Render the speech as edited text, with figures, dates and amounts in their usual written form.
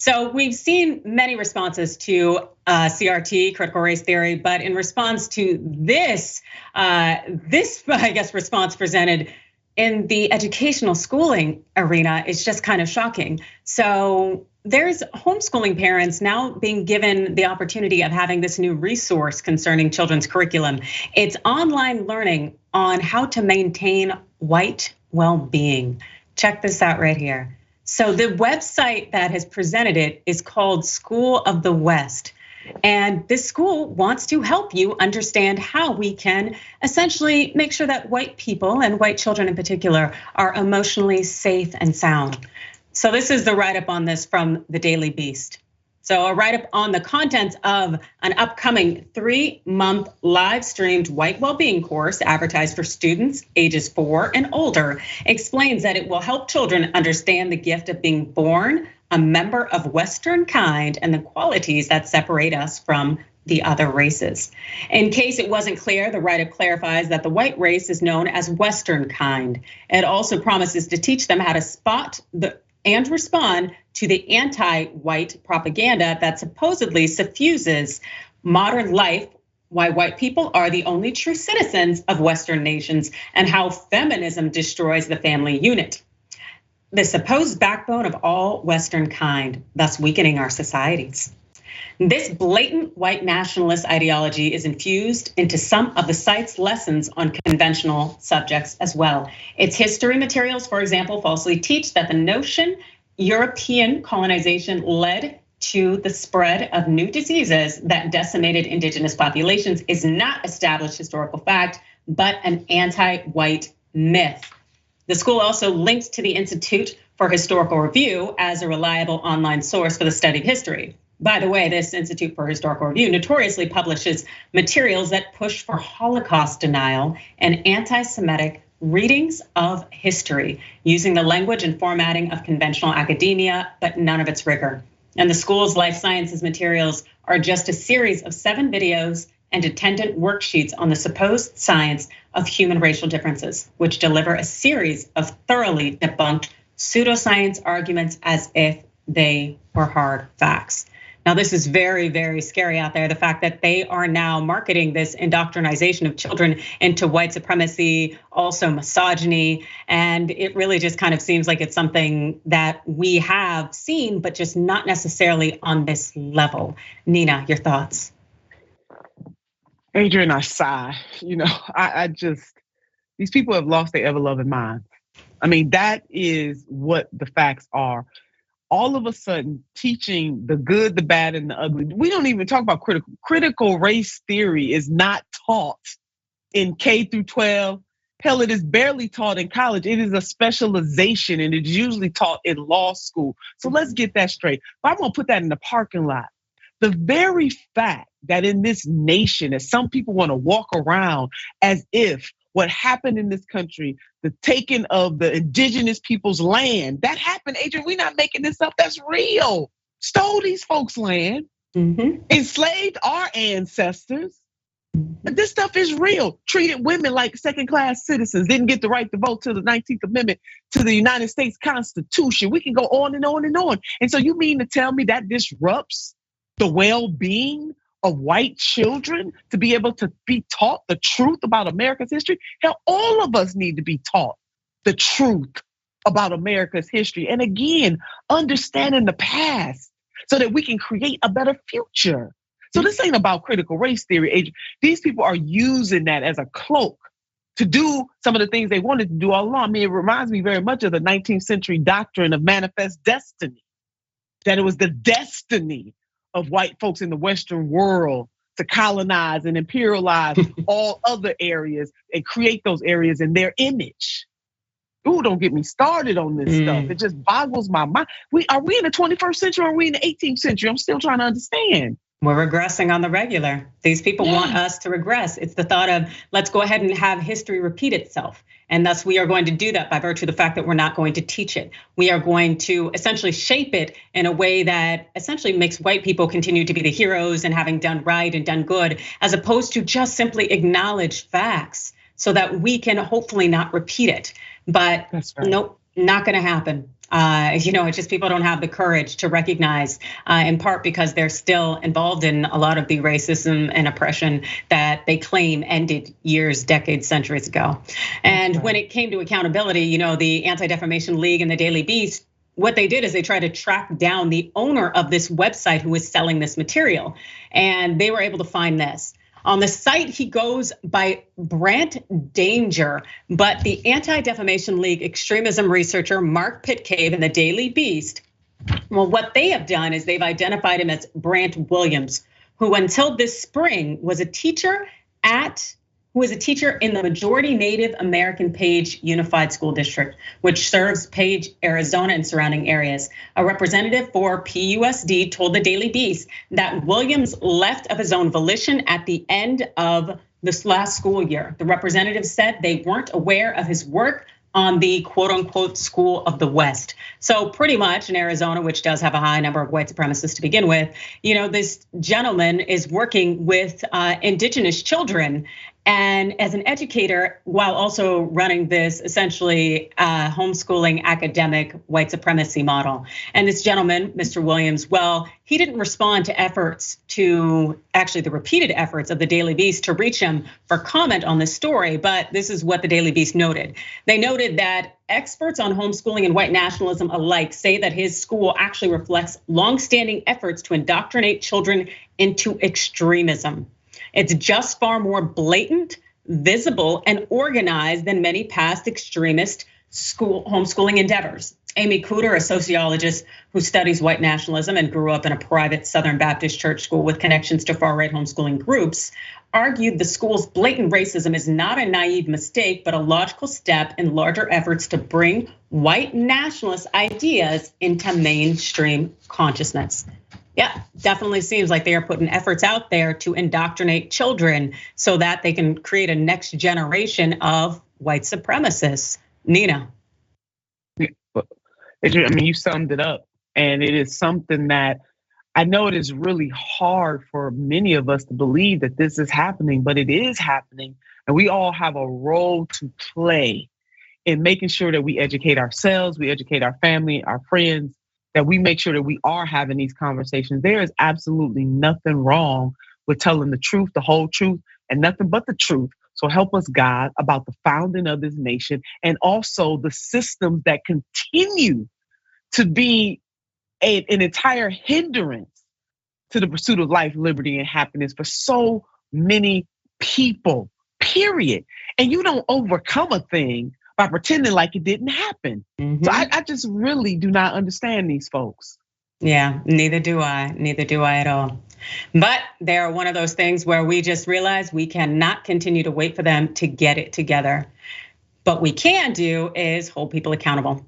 So we've seen many responses to CRT, critical race theory, but in response to this, I guess, response presented in the educational schooling arena is just kind of shocking. So there's homeschooling parents now being given the opportunity of having this new resource concerning children's curriculum. It's online learning on how to maintain white well-being. Check this out right here. So the website that has presented it is called School of the West. And this school wants to help you understand how we can essentially make sure that white people and white children in particular are emotionally safe and sound. So this is the write-up on this from the Daily Beast. So a write-up on the contents of an upcoming 3-month live streamed white wellbeing course advertised for students ages 4 and older explains that it will help children understand the gift of being born a member of Western kind and the qualities that separate us from the other races. In case it wasn't clear, the write-up clarifies that the white race is known as Western kind. It also promises to teach them how to spot and respond to the anti-white propaganda that supposedly suffuses modern life, why white people are the only true citizens of Western nations, and how feminism destroys the family unit, the supposed backbone of all Western kind, thus weakening our societies. This blatant white nationalist ideology is infused into some of the site's lessons on conventional subjects as well. Its history materials, for example, falsely teach that the notion European colonization led to the spread of new diseases that decimated indigenous populations is not established historical fact, but an anti-white myth. The school also links to the Institute for Historical Review as a reliable online source for the study of history. By the way, this Institute for Historical Review notoriously publishes materials that push for Holocaust denial and anti-Semitic readings of history, using the language and formatting of conventional academia, but none of its rigor. And the school's life sciences materials are just a series of 7 videos and attendant worksheets on the supposed science of human racial differences, which deliver a series of thoroughly debunked pseudoscience arguments as if they were hard facts. Now, this is very, very scary out there. The fact that they are now marketing this indoctrination of children into white supremacy, also misogyny, and it really just kind of seems like it's something that we have seen, but just not necessarily on this level. Nina, your thoughts? Adrienne, I sigh. I just, these people have lost their ever-loving minds. I mean, that is what the facts are. All of a sudden, teaching the good, the bad, and the ugly. We don't even talk about critical race theory is not taught in K through 12. Hell, it is barely taught in college. It is a specialization, and it's usually taught in law school. So let's get that straight. But I'm gonna put that in the parking lot. The very fact that in this nation, that some people wanna walk around as if what happened in this country, the taking of the indigenous people's land, that happened, Adrienne, we're not making this up, that's real. Stole these folks' land, enslaved our ancestors. This stuff is real. Treated women like second-class citizens, didn't get the right to vote to the 19th Amendment to the United States Constitution. We can go on and on and on. And so you mean to tell me that disrupts the well-being of white children to be able to be taught the truth about America's history? Hell, all of us need to be taught the truth about America's history. And again, understanding the past so that we can create a better future. So this ain't about critical race theory, Adrienne. These people are using that as a cloak to do some of the things they wanted to do all along. I mean, it reminds me very much of the 19th century doctrine of manifest destiny, that it was the destiny of white folks in the Western world to colonize and imperialize all other areas and create those areas in their image. Ooh, don't get me started on this stuff. It just boggles my mind. Are we in the 21st century or are we in the 18th century? I'm still trying to understand. We're regressing on the regular. These people want us to regress. It's the thought of, let's go ahead and have history repeat itself. And thus we are going to do that by virtue of the fact that we're not going to teach it. We are going to essentially shape it in a way that essentially makes white people continue to be the heroes and having done right and done good, as opposed to just simply acknowledge facts so that we can hopefully not repeat it. But nope, not gonna happen. It's just people don't have the courage to recognize, in part because they're still involved in a lot of the racism and oppression that they claim ended years, decades, centuries ago. And when it came to accountability, the Anti-Defamation League and the Daily Beast, what they did is they tried to track down the owner of this website who was selling this material. And they were able to find this. On the site, he goes by Brant Danger, but the Anti-Defamation League extremism researcher Mark Pitcairn and the Daily Beast, well, what they have done is they've identified him as Brant Williams, who until this spring was a teacher in the majority Native American Page Unified School District, which serves Page, Arizona, and surrounding areas. A representative for PUSD told the Daily Beast that Williams left of his own volition at the end of this last school year. The representative said they weren't aware of his work on the quote unquote school of the West. So pretty much in Arizona, which does have a high number of white supremacists to begin with, this gentleman is working with indigenous children. And as an educator, while also running this essentially homeschooling academic white supremacy model. And this gentleman, Mr. Williams, well, he didn't respond to the repeated efforts of the Daily Beast to reach him for comment on this story. But this is what the Daily Beast noted. They noted that experts on homeschooling and white nationalism alike say that his school actually reflects longstanding efforts to indoctrinate children into extremism. It's just far more blatant, visible, and organized than many past extremist homeschooling endeavors. Amy Cooter, a sociologist who studies white nationalism and grew up in a private Southern Baptist church school with connections to far-right homeschooling groups, argued the school's blatant racism is not a naive mistake, but a logical step in larger efforts to bring white nationalist ideas into mainstream consciousness. Yeah, definitely seems like they are putting efforts out there to indoctrinate children so that they can create a next generation of white supremacists. Nina. You summed it up, and it is something that I know it is really hard for many of us to believe that this is happening, but it is happening, and we all have a role to play in making sure that we educate ourselves, we educate our family, our friends, that we make sure that we are having these conversations. There is absolutely nothing wrong with telling the truth, the whole truth, and nothing but the truth. So help us, God, about the founding of this nation and also the systems that continue to be an entire hindrance to the pursuit of life, liberty, and happiness for so many people, period. And you don't overcome a thing by pretending like it didn't happen. Mm-hmm. So I just really do not understand these folks. Yeah, neither do I at all. But they're one of those things where we just realize we cannot continue to wait for them to get it together. But we can do is hold people accountable.